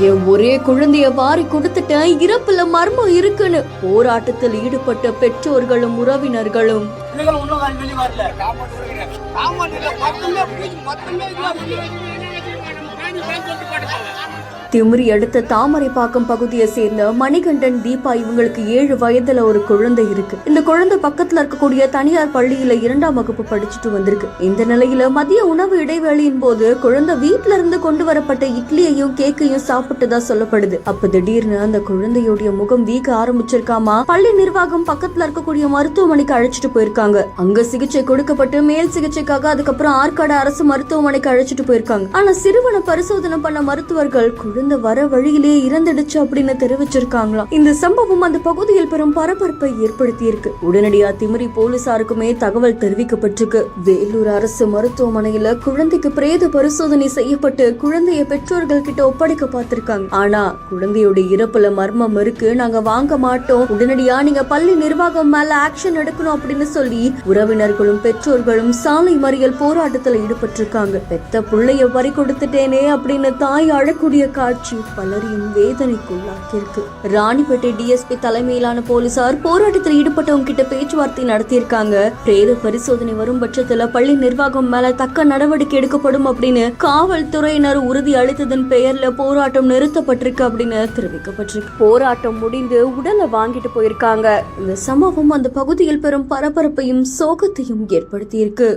என் ஒரே குழந்தைய வாரி கொடுத்துட்டேன், இறப்புல மர்மம் இருக்குன்னு போராட்டத்தில் ஈடுபட்ட பெற்றோர்களும் உறவினர்களும் திமிரி அடுத்த தாமரைப்பாக்கம் பகுதியை சேர்ந்த மணிகண்டன் தீபா இவங்களுக்கு 7 வயதுல ஒரு குழந்தை இருக்கு. இந்த குழந்தை பக்கத்துல இருக்கக்கூடிய தனியார் பள்ளியில 2ஆம் வகுப்பு படிச்சுட்டு வந்திருக்கு. இந்த நிலையில மதிய உணவு இடைவேளையின் போது குழந்தை வீட்டுல இருந்து கொண்டு வரப்பட்ட இட்லியையும் கேக்கையும் சாப்பிட்டதா சொல்லப்படுது. அப்ப திடீர்னு அந்த குழந்தையோடைய முகம் வீக்க ஆரம்பிச்சிருக்காமா. பள்ளி நிர்வாகம் பக்கத்துல இருக்கக்கூடிய மருத்துவமனைக்கு அழைச்சிட்டு போயிருக்காங்க. அங்க சிகிச்சை கொடுக்கப்பட்டு மேல் சிகிச்சைக்காக அதுக்கப்புறம் ஆற்காடு அரசு மருத்துவமனைக்கு அழைச்சிட்டு போயிருக்காங்க. ஆனா சிறுவனை பரிசோதனை பண்ண மருத்துவர்கள் குழந்தை வர வழியிலே இறந்துடுச்சு அப்படின்னு தெரிவிச்சிருக்காங்களாம். இந்த சம்பவம் அந்த பகுதியில் பெரும் பரபரப்பை ஏற்படுத்தி இருக்கு. உடனடியா திமிரி போலீசாருக்குமே தகவல் தெரிவிக்கப்பட்டிருக்கு. வேலூர் அரசு மருத்துவமனையில குழந்தைக்கு பிரேத பரிசோதனை செய்யப்பட்டு குழந்தைய பெற்றோர்கள் கிட்ட ஒப்படைக்க பார்த்திருக்காங்க. ஆனா குழந்தையோட இறப்புல மர்மம் இருக்கு, நாங்க வாங்க மாட்டோம், உடனடியா நீங்க பள்ளி நிர்வாகம் மேல ஆக்ஷன் எடுக்கணும் அப்படின்னு சொல்லி உறவினர்களும் பெற்றோர்களும் சாலை மறியல் போராட்டத்துல ஈடுபட்டிருக்காங்க. பெத்த புள்ளைய பறி கொடுத்துட்டேனே அப்படின்னு தாய் அழக்கூடிய காட்சி பலரையும் வேதனைக்குள்ளாக்கியிருக்கு. ராணிப்பேட்டை டிஎஸ்பி தலைமையிலான போலீசார் போராட்டத்தில் ஈடுபட்டவங்க கிட்ட பேச்சுவார்த்தை நடத்தியிருக்காங்க. பிரேத பரிசோதனை வரும் பட்சத்துல பள்ளி நிர்வாகம் மேல தக்க நடவடிக்கை எடுக்கப்படும் அப்படின்னு காவல்துறையினர் உறுதி அளித்ததன் பெயர்ல போராட்டம் நிறுத்தப்பட்டிருக்கு அப்படின்னு தெரிவிக்கப்பட்டிருக்கு. போராட்டம் முடிந்து உடலை வாங்கிட்டு போயிருக்காங்க. இந்த சம்பவம் அந்த பகுதியில் பெரும் பரபரப்பையும் சோகத்தையும் ஏற்படுத்தியிருக்கு.